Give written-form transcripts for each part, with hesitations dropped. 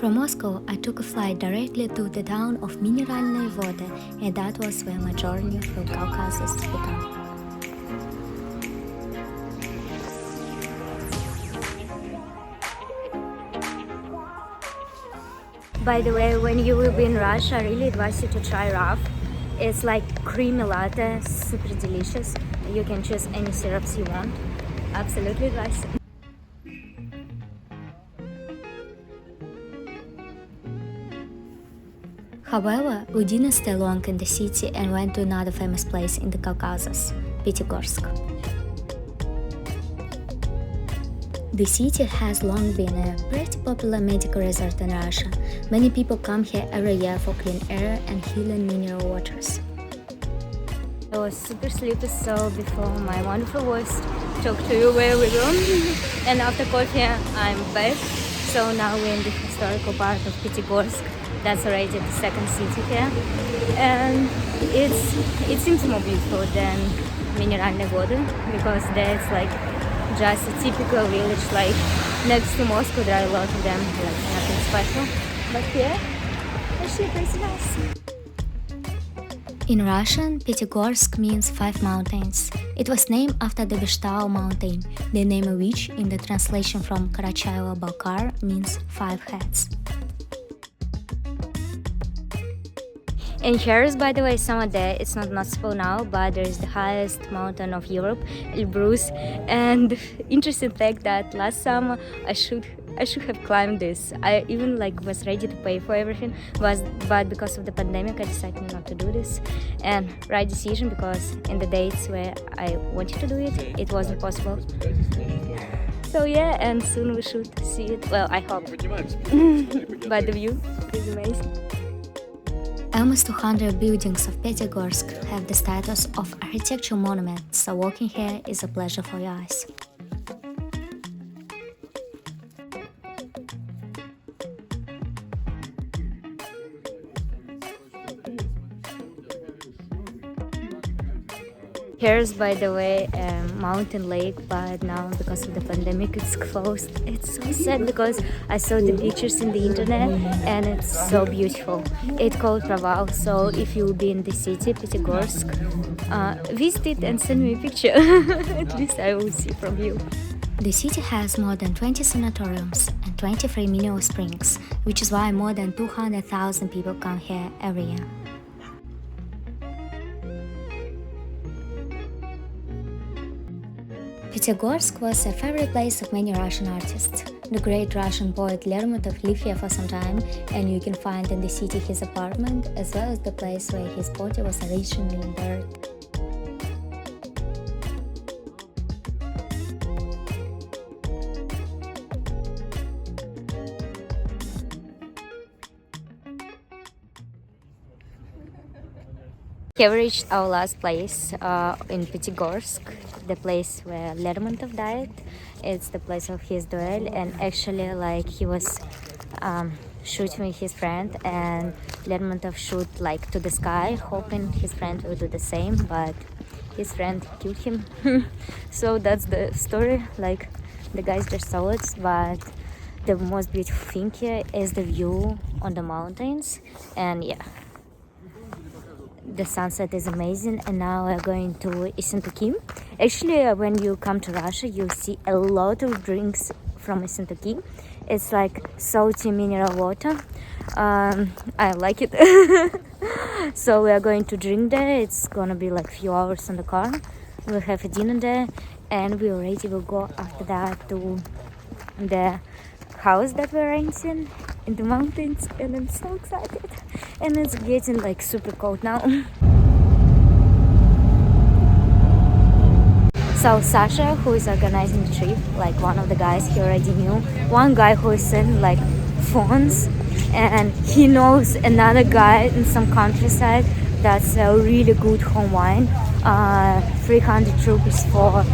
From Moscow, I took a flight directly to the town of Mineralnye vody, and that was where my journey through Caucasus began. By the way, when you will be in Russia, I really advise you to try RAF. It's like creamy latte, super delicious. You can choose any syrups you want. Absolutely advise. However, we didn't stay long in the city and went to another famous place in the Caucasus, Pyatigorsk. The city has long been a pretty popular medical resort in Russia. Many people come here every year for clean air and healing mineral waters. I was super sleepy, so before my wonderful voice talk to you where we go. And after coffee, I'm back. So now we're in the historical part of Pyatigorsk. That's already the second city here. And it seems more beautiful than Mineralnye vody, because there's like just a typical village, like next to Moscow. There are a lot of them, like nothing special. But here, actually pretty nice. In Russian, Pyatigorsk means 5 mountains. It was named after the Vyshtau mountain, the name of which, in the translation from Karachay-Balkaria, means 5 heads. And here is, by the way, summer day. It's not noticeable now, but there is the highest mountain of Europe, Elbrus. And interesting fact that last summer I should have climbed this. I even was ready to pay for everything, but because of the pandemic I decided not to do this. And right decision, because in the dates where I wanted to do it, it wasn't possible. So yeah, and soon we should see it. Well, I hope. But the view is amazing. Almost 200 buildings of Pyatigorsk have the status of architectural monuments, so walking here is a pleasure for your eyes. Here's, by the way, a mountain lake, but now because of the pandemic it's closed. It's so sad because I saw the pictures in the internet and it's so beautiful. It's called Proval, so if you'll be in the city, Pyatigorsk, visit it and send me a picture. At least I will see from you. The city has more than 20 sanatoriums and 23 mineral springs, which is why more than 200,000 people come here every year. Pyatigorsk was a favorite place of many Russian artists. The great Russian poet Lermontov lived here for some time, and you can find in the city his apartment, as well as the place where his body was originally buried. We have reached our last place in Pyatigorsk, the place where Lermontov died. It's the place of his duel, and actually he was shooting with his friend, and Lermontov shot to the sky, hoping his friend will do the same, but his friend killed him. So that's the story, the guys just saw it, but the most beautiful thing here is the view on the mountains, and yeah. The sunset is amazing, and now we're going to Essentuki. Actually, when you come to Russia, you see a lot of drinks from Essentuki. It's like salty mineral water. I like it. So we are going to drink there. It's gonna be a few hours in the car. We'll have a dinner there, and we already will go after that to the house that we're renting in the mountains, and I'm so excited. And it's getting super cold now. So Sasha, who is organizing the trip, one of the guys, he already knew one guy who is in phones, and he knows another guy in some countryside that's a really good home wine, 300 rupees for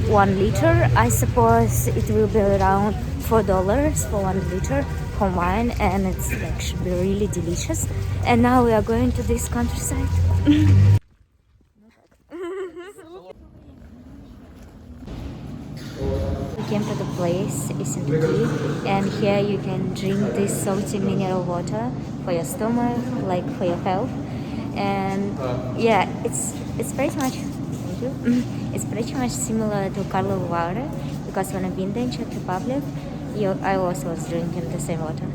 1 liter. I suppose it will be around $4 for 1 liter home wine, and it's should be really delicious. And now we are going to this countryside. came to the place Essentuki, and here you can drink this salty mineral water for your stomach, like for your health. And yeah, it's pretty much thank you. It's pretty much similar to Karlov water, because when I've been there in Czech Republic, I also was drinking the same water.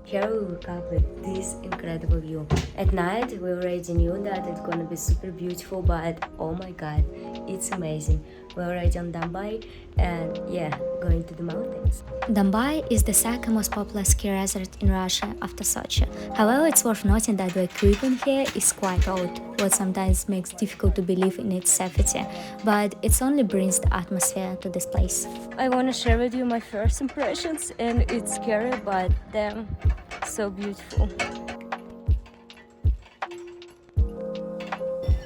Here we woke up with this incredible view. At night we already knew that it's gonna be super beautiful, but oh my god, it's amazing. We're already on Dombai and yeah, going to the mountains. Dombai is the second most popular ski resort in Russia after Sochi. However, it's worth noting that the equipment here is quite old, what sometimes makes it difficult to believe in its safety, but it only brings the atmosphere to this place. I want to share with you my first impressions, and it's scary, but damn, so beautiful.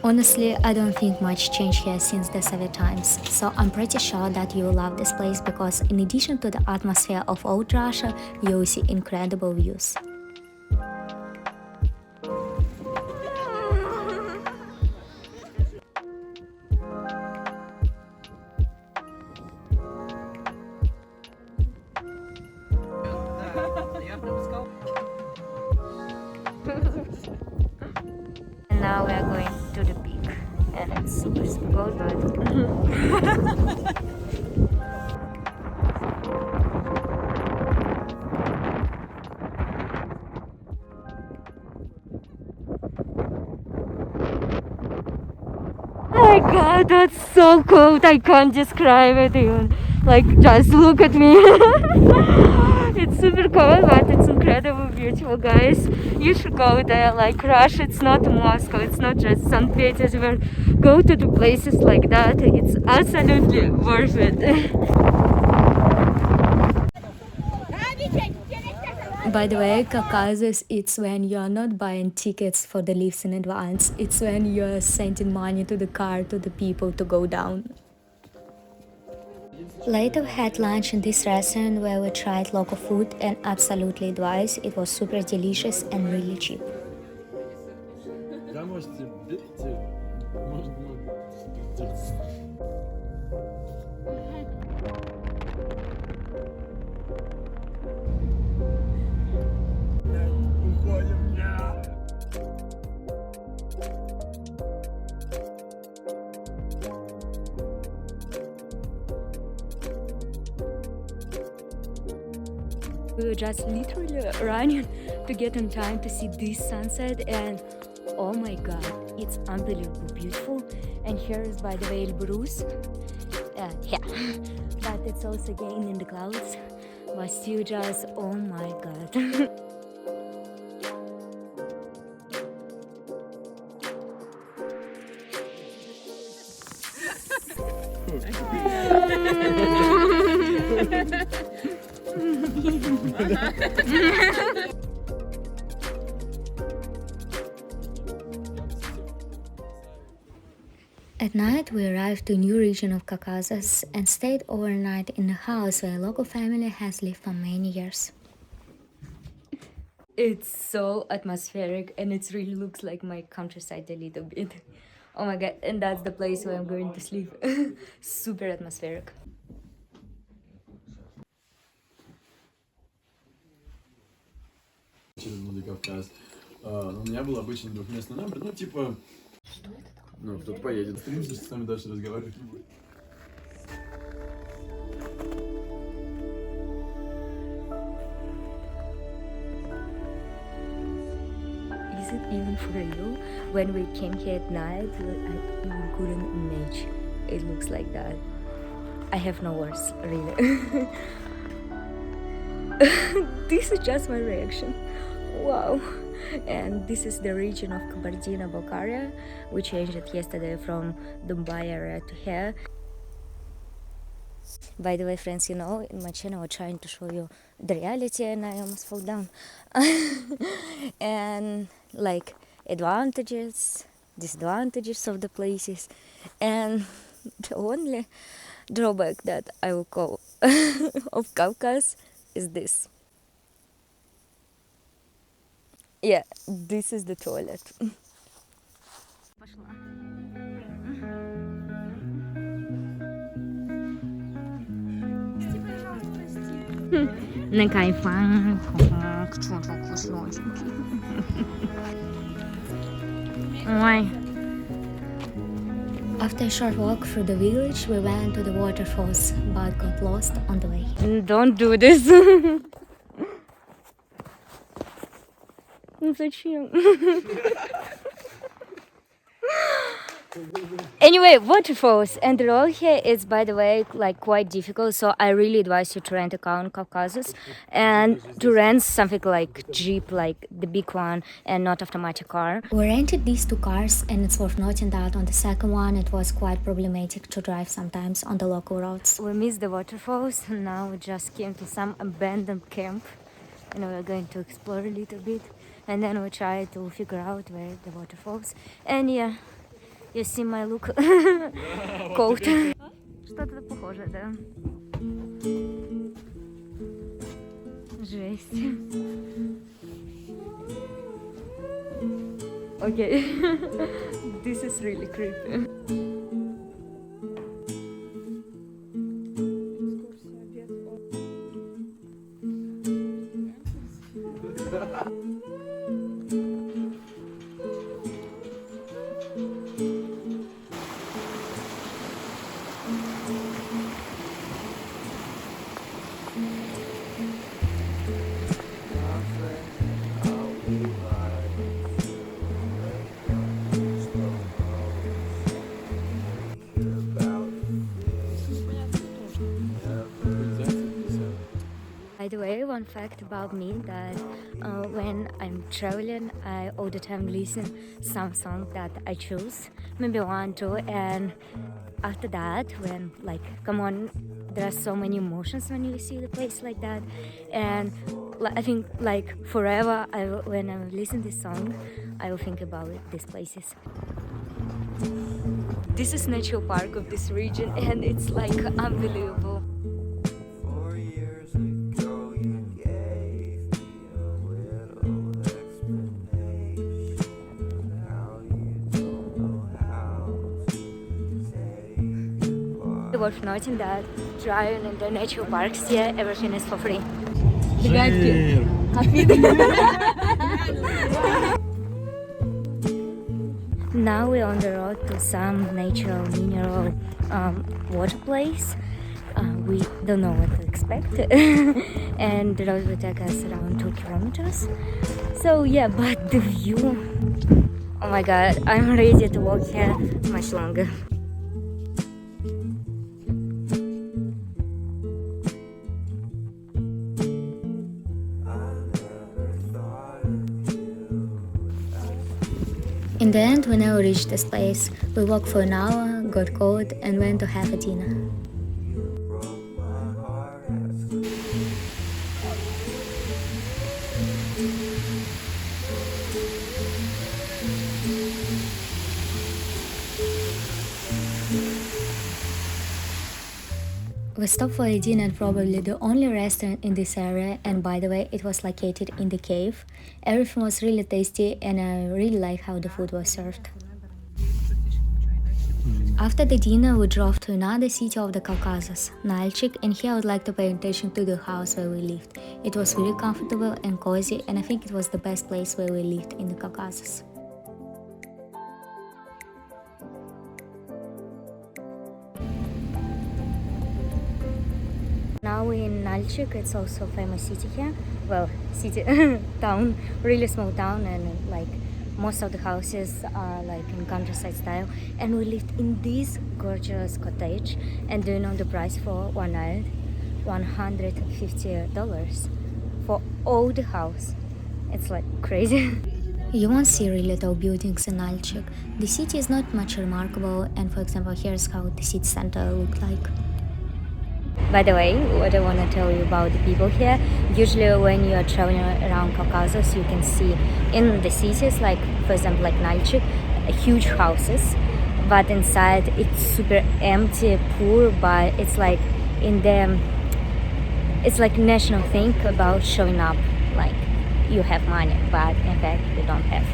Honestly, I don't think much changed here since the Soviet times, so I'm pretty sure that you will love this place because in addition to the atmosphere of old Russia, you will see incredible views. And now we are going to the peak, and it's super cold, but oh my god, that's so cold, I can't describe it even. Like, just look at me. It's super cold, but it's incredibly beautiful, guys. You should go there. Like, Russia, it's not Moscow, it's not just St. Petersburg. Go to the places like that, it's absolutely worth it. By the way, Caucasus, it's when you're not buying tickets for the lifts in advance. It's when you're sending money to the car, to the people to go down. Later we had lunch in this restaurant where we tried local food, and absolutely advise, it was super delicious and really cheap. We were just literally running to get in time to see this sunset, and oh my god, it's unbelievably beautiful. And here is, by the way, Elbrus. Yeah, but it's also again in the clouds, but still just, oh my god. At night, we arrived to a new region of Caucasus and stayed overnight in a house where a local family has lived for many years. It's so atmospheric and it really looks like my countryside a little bit. Oh my god, and that's the place where I'm going to sleep. Super atmospheric. Через Владикавказ. У меня был обычный двухместный номер, ну типа, ну кто-то поедет, стримся, с нами дальше разговаривать не будет. Is it even for real? When we came here at night, I couldn't imagine it looks like that. I have no words, really. This is just my reaction. Wow. And this is the region of Kabardino-Balkaria. We changed it yesterday from Dombai area to here. By the way, friends, you know, in my channel I'm trying to show you the reality and I almost fall down. And like advantages, disadvantages of the places. And the only drawback that I will call of Caucasus is this. Yeah, this is the toilet. На кайфах. Ой. After a short walk through the village, we went to the waterfalls, but got lost on the way. Don't do this. Ну зачем? Anyway, waterfalls, and the road here is, by the way, like quite difficult, so I really advise you to rent a car in Caucasus and to rent something like Jeep, like the big one, and not automatic car. We rented these two cars, and it's worth noting that on the second one it was quite problematic to drive sometimes on the local roads. We missed the waterfalls, and now we just came to some abandoned camp, and we're going to explore a little bit, and then we try to figure out where the waterfalls. And yeah, you see my look coat. Что-то похоже, да? Жесть. Okay. This is really creepy. By the way, one fact about me that when I'm traveling, I all the time listen some song that I choose, maybe one, two, and after that, when like, come on, there are so many emotions when you see the place like that, and I think like forever, when I listen this song, I will think about these places. This is natural park of this region, and it's like unbelievable. Worth noting that driving in the natural parks here, everything is for free. Now we're on the road to some natural mineral water place. We don't know what to expect, and the road will take us around 2 kilometers. So yeah, but the view, oh my god, I'm ready to walk here much longer. In the end, we now reached this place. We walked for an hour, got cold, and went to have a dinner. We stopped for a dinner at probably the only restaurant in this area, and by the way, it was located in the cave. Everything was really tasty, and I really like how the food was served. After the dinner, we drove to another city of the Caucasus, Nalchik, and here I would like to pay attention to the house where we lived. It was really comfortable and cozy, and I think it was the best place where we lived in the Caucasus. Now we're in Nalchik, it's also a famous city here. Well, city, town, really small town, and like most of the houses are like in countryside style. And we lived in this gorgeous cottage. And do you know the price for 1 night? $150 for all the house. It's like crazy. You won't see really tall buildings in Nalchik. The city is not much remarkable, and for example, here's how the city center looked like. By the way, what I want to tell you about the people here, usually when you are traveling around Caucasus, you can see in the cities, like for example like Nalchik, huge houses, but inside it's super empty, poor, but it's like it's like national thing about showing up, like you have money, but in fact you don't have.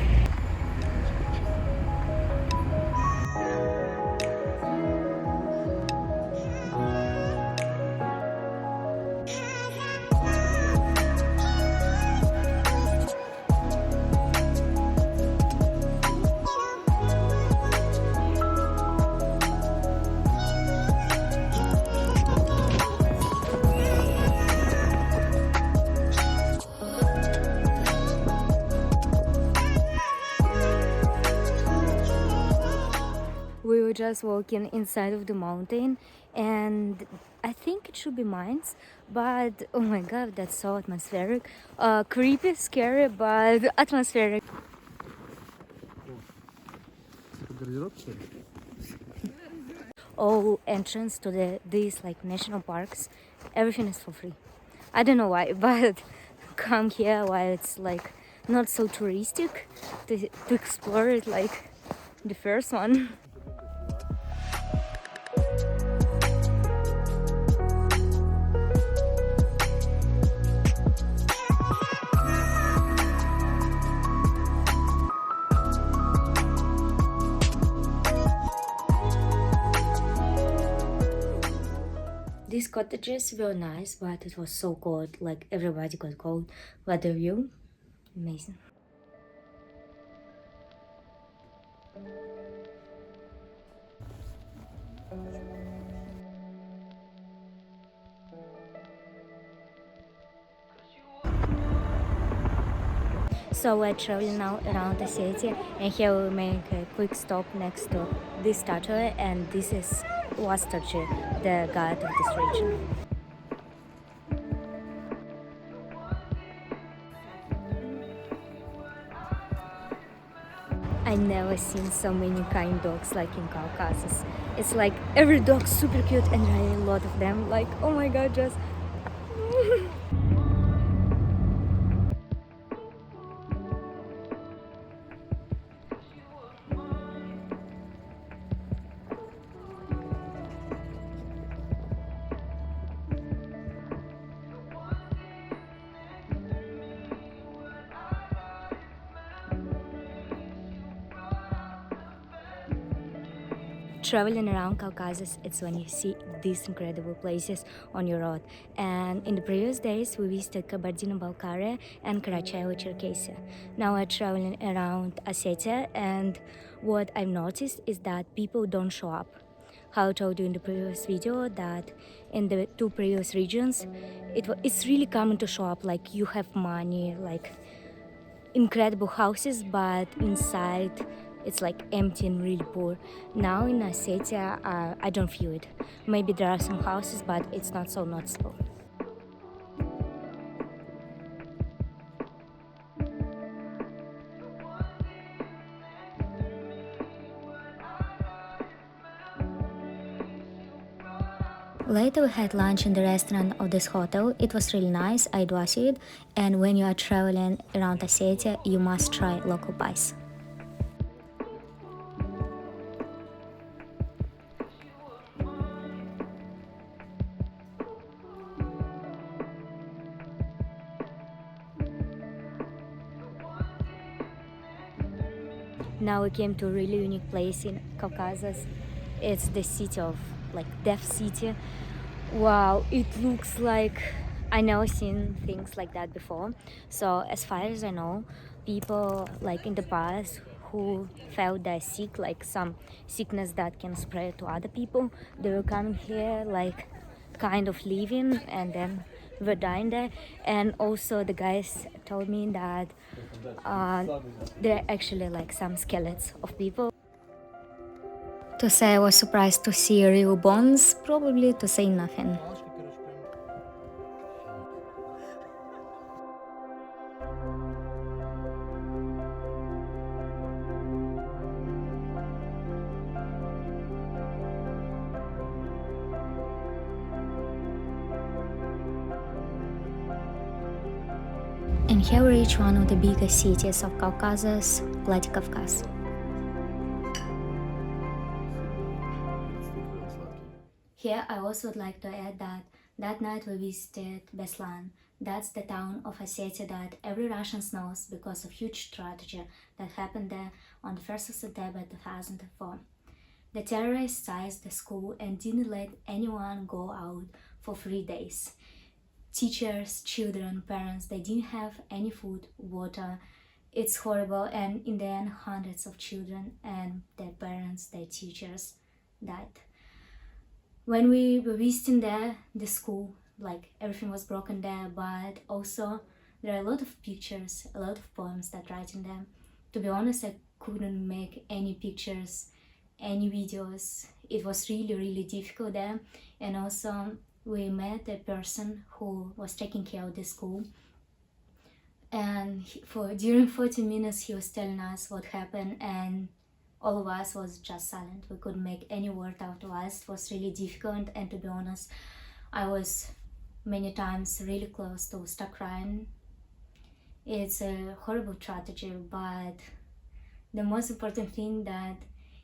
We were just walking inside of the mountain, and I think it should be mines, but oh my god, that's so atmospheric. Creepy, scary, but atmospheric. All entrance to these like national parks, everything is for free. I don't know why, but come here while it's like not so touristic to explore it like the first one. These cottages were nice, but it was so cold, like everybody got cold. But the view, amazing. So we're traveling now around Ossetia, and here we make a quick stop next to this statue, and this is Ossetia, the god of this region. I never seen so many kind dogs like in Caucasus. It's like every dog's super cute, and there are a lot of them. Like, oh my god, just. Traveling around Caucasus, it's when you see these incredible places on your road. And in the previous days, we visited Kabardino-Balkaria and Karachay-Cherkessia. Now we're traveling around Ossetia, and what I've noticed is that people don't show up. How I told you in the previous video that in the two previous regions, it's really common to show up, like you have money, like incredible houses, but inside it's like empty and really poor. Now in Ossetia, I don't feel it. Maybe there are some houses, but it's not so noticeable. Later we had lunch in the restaurant of this hotel. It was really nice, I'd was it, and when you are traveling around Ossetia, you must try local pies. Now we came to a really unique place in Caucasus. It's the city of like Deaf City. Wow, it looks like I never seen things like that before. So as far as I know, people like in the past who felt they're sick, like some sickness that can spread to other people, they were coming here like kind of living and then were dying there. And also the guys told me that there are actually like some skeletons of people. To say I was surprised to see real bones, probably to say nothing. And here we reach one of the biggest cities of Caucasus, Vladikavkaz. Here I also would like to add that that night we visited Beslan. That's the town of Ossetia that every Russian knows because of huge tragedy that happened there on the 1st of September 2004. The terrorists seized the school and didn't let anyone go out for 3 days. Teachers, children, parents, they didn't have any food, water. It's horrible, and in the end hundreds of children and their parents, their teachers died. When we were visiting there, the school, like everything was broken there, but also there are a lot of pictures, a lot of poems that write in them. To be honest, I couldn't make any pictures, any videos. It was really difficult there. And also we met a person who was taking care of the school, and during 40 minutes he was telling us what happened, and all of us was just silent. We couldn't make any word out of us. It was really difficult, and to be honest, I was many times really close to start crying. It's a horrible tragedy, but the most important thing that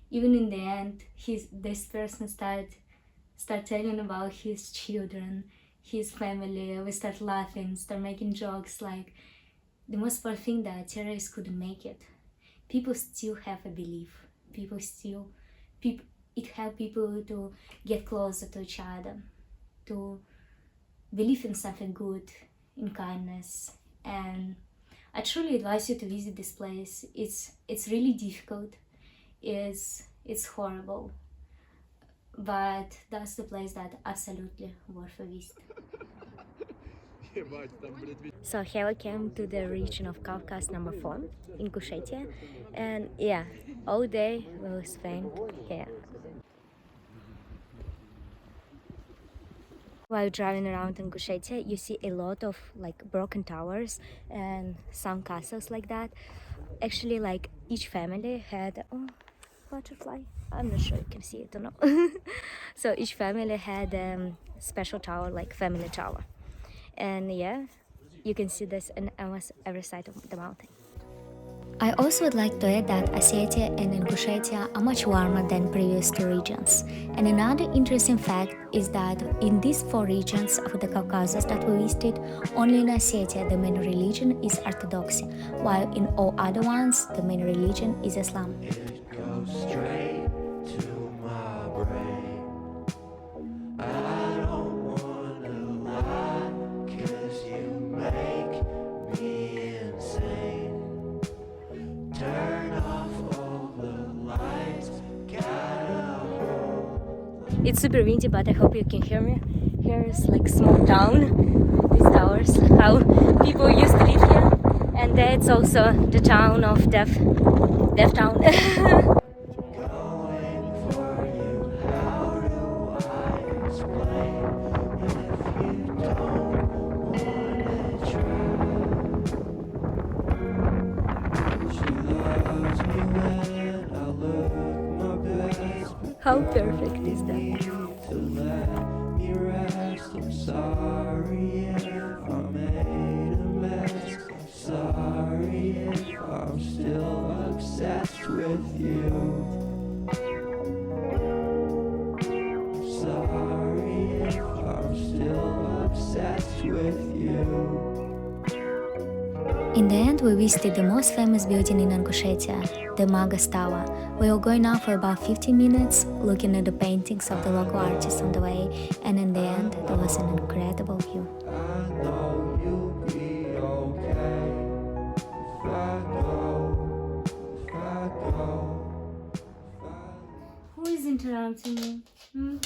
even in the end, this person start telling about his children, his family. We start laughing, start making jokes. Like, the most important thing that terrorists couldn't make it. People still have a belief. It helped people to get closer to each other, to believe in something good, in kindness. And I truly advise you to visit this place. It's really difficult. It's horrible, but that's the place that absolutely worth a visit. So here we came to the region of Caucasus number 4, Ingushetia, and yeah, all day we will spend here. While driving around Ingushetia, you see a lot of like broken towers and some castles like that. Actually, like each family had butterfly. I'm not sure you can see it or not. So each family had a special tower, like family tower. And yeah, you can see this in almost every side of the mountain. I also would like to add that Ossetia and Ingushetia are much warmer than previous 2 regions. And another interesting fact is that in these 4 regions of the Caucasus that we visited, only in Ossetia the main religion is Orthodoxy, while in all other ones the main religion is Islam. It goes straight to my brain. I don't wanna lie, 'cause you make me insane. Turn off all the lights, gotta hold. It's super windy, but I hope you can hear me. Here is like small town, these towers, how people used to live here. And that's also the town of Deaf Town. Going for you, how do I explain if you don't wanna try? She loves me when I look my best, but How perfect is that? to let me rest. I'm sorry if I made a mess. I'm sorry if I'm still obsessed with you. I'm sorry if I'm still obsessed with you. In the end, we visited the most famous building in Ingushetia, the Magas Tower. We were going out for about 15 minutes, looking at the paintings of the local artists on the way, and in the end, there was an incredible view. I know you'll be okay if I go, if I go. Who is interrupting me?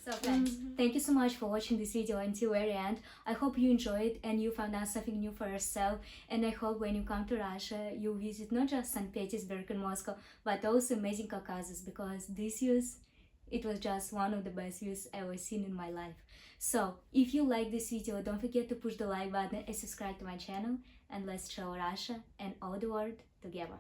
So friends, thank you so much for watching this video until very end. I hope you enjoyed and you found out something new for yourself, and I hope when you come to Russia you visit not just St. Petersburg and Moscow, but also amazing Caucasus, because this views, it was just one of the best views I ever seen in my life. So if you like this video, don't forget to push the like button and subscribe to my channel, and let's show Russia and all the world together.